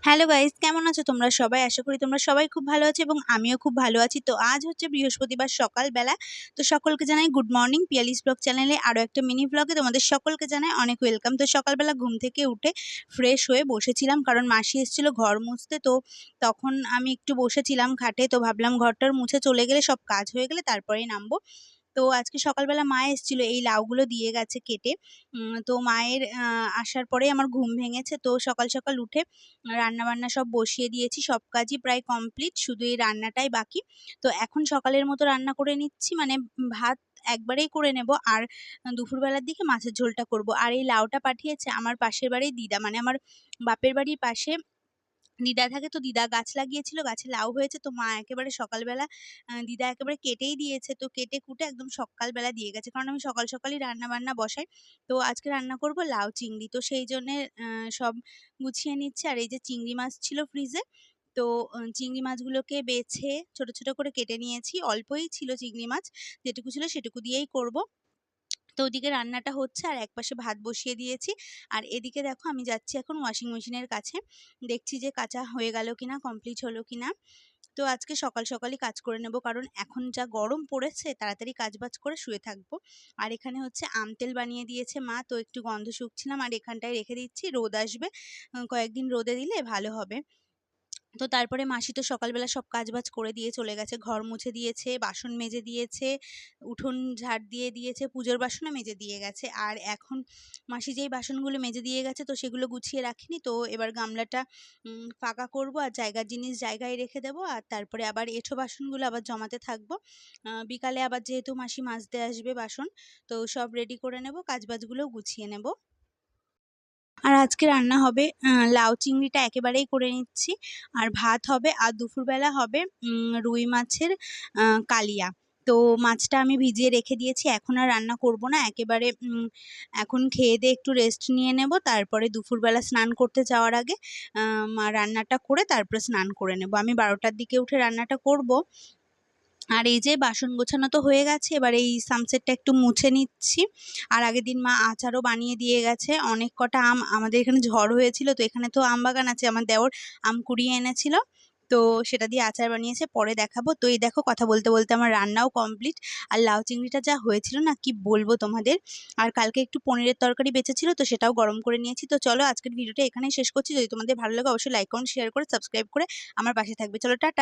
Hello guys, কেমন আছো তোমরা সবাই? আশা করি তোমরা সবাই খুব ভালো আছো এবং আমিও খুব ভালো আছি। তো আজ হচ্ছে বৃহস্পতিবার সকালবেলা। তো সকলকে জানাই গুড মর্নিং। পিয়ালিস ব্লগ চ্যানেলে আরো একটা মিনি ব্লগে তোমাদের সকলকে জানাই অনেক ওয়েলকাম। তো সকালবেলা ঘুম থেকে উঠে ফ্রেশ হয়ে বসেছিলাম, কারণ মাসি এসেছিল ঘর মুছতে। তো তখন আমি একটু বসেছিলাম খাটে, তো ভাবলাম ঘরটার মুছে চলে গেলে, সব কাজ হয়ে গেলে তারপরেই নামবো। তো আজকে সকালবেলা মা এসেছিল, এই লাউগুলো দিয়ে গেছে কেটে। তো মায়ের আসার পরেই আমার ঘুম ভেঙেছে। তো সকাল সকাল উঠে রান্নাবান্না সব বসিয়ে দিয়েছি, সব কাজই প্রায় কমপ্লিট, শুধু এই রান্নাটাই বাকি। তো এখন সকালের মতো রান্না করে নিচ্ছি, মানে ভাত একবারেই করে নেব, আর দুপুরবেলার দিকে মাছের ঝোলটা করব। আর এই লাউটা পাঠিয়েছে আমার পাশের বাড়ির দিদা, মানে আমার বাপের বাড়ির পাশে দিদা থাকে। তো দিদা গাছ লাগিয়েছিল, গাছে লাউ হয়েছে। তো মা একেবারে সকালবেলা দিদা একেবারে কেটেই দিয়েছে, তো কেটে কুটে একদম সকালবেলা দিয়ে গেছে, কারণ আমি সকাল সকালই রান্না বান্না বসাই। তো আজকে রান্না করব লাউ চিংড়ি, তো সেই জন্যে সব গুছিয়ে নিচ্ছে। আর এই যে চিংড়ি মাছ ছিল ফ্রিজে, তো চিংড়ি মাছগুলোকে বেছে ছোট ছোট করে কেটে নিয়েছি। অল্পই ছিল চিংড়ি মাছ, যেটুকু ছিল সেটুকু দিয়েই করব। তো ওদিকে রান্নাটা হচ্ছে আর একপাশে ভাত বসিয়ে দিয়েছি। আর এদিকে দেখো আমি যাচ্ছি এখন ওয়াশিং মেশিনের কাছে, দেখছি যে কাচা হয়ে গেল কিনা, কমপ্লিট হলো কিনা। তো আজকে সকাল সকালই কাজ করে নেব, কারণ এখন যা গরম পড়েছে, তাড়াতাড়ি কাজবাজ করে শুয়ে থাকবো। আর এখানে হচ্ছে আম তেল বানিয়ে দিয়েছে মা, তো একটু গন্ধ শুকছিলাম আর এখানটায় রেখে দিচ্ছি, রোদ আসবে, কয়েকদিন রোদে দিলে ভালো হবে। তো তারপরে মাসি তো সকালবেলা সব কাজবাজ করে দিয়ে চলে গেছে, ঘর মুছে দিয়েছে, বাসন মেজে দিয়েছে, উঠোন ঝাড় দিয়ে দিয়েছে, পুজোর বাসনও মেজে দিয়ে গেছে। আর এখন মাসি যেই বাসনগুলো মেজে দিয়ে গেছে, তো সেগুলো গুছিয়ে রাখিনি। তো এবার গামলাটা ফাঁকা করব আর জায়গার জিনিস জায়গায় রেখে দেবো, আর তারপরে আবার এঁঠো বাসনগুলো আবার জমাতে থাকবো। বিকালে আবার যেহেতু মাসি মাজতে আসবে বাসন, তো সব রেডি করে নেব, কাজবাজগুলোও গুছিয়ে নেব। আর আজকে রান্না হবে লাউ চিংড়িটা একেবারেই করে নিচ্ছি, আর ভাত হবে, আর দুপুরবেলা হবে রুই মাছের কালিয়া। তো মাছটা আমি ভিজিয়ে রেখে দিয়েছি, এখন আর রান্না করব না, একেবারে এখন খেয়ে দিয়ে একটু রেস্ট নিয়ে নেব, তারপরে দুপুরবেলা স্নান করতে যাওয়ার আগে রান্নাটা করে তারপরে স্নান করে নেব। আমি 12টার দিকে উঠে রান্নাটা করব। আর এই যে বাসন গোছানো তো হয়ে গেছে, এবার এই সানসেটটা একটু মুছে নিচ্ছি। আর আগের দিন মা আচারও বানিয়ে দিয়ে গেছে, অনেক কটা আম, আমাদের এখানে ঝড় হয়েছিল, তো এখানে তো আম বাগান আছে, আমার দেওর আম কুড়িয়ে এনেছিল, তো সেটা দিয়ে আচার বানিয়েছে, পরে দেখাবো। তো এই দেখো কথা বলতে বলতে আমার রান্নাও কমপ্লিট। আর লাউ চিংড়িটা যা হয়েছিল না, কি বলবো তোমাদের। আর কালকে একটু পনিরের তরকারি বেঁচেছিল, তো সেটাও গরম করে নিয়েছি। তো চলো আজকের ভিডিওটা এখানেই শেষ করছি, যদি তোমাদের ভালো লাগে অবশ্যই লাইক কমেন্ট শেয়ার করে সাবস্ক্রাইব করে আমার পাশে থাকবে। চলো টাটা।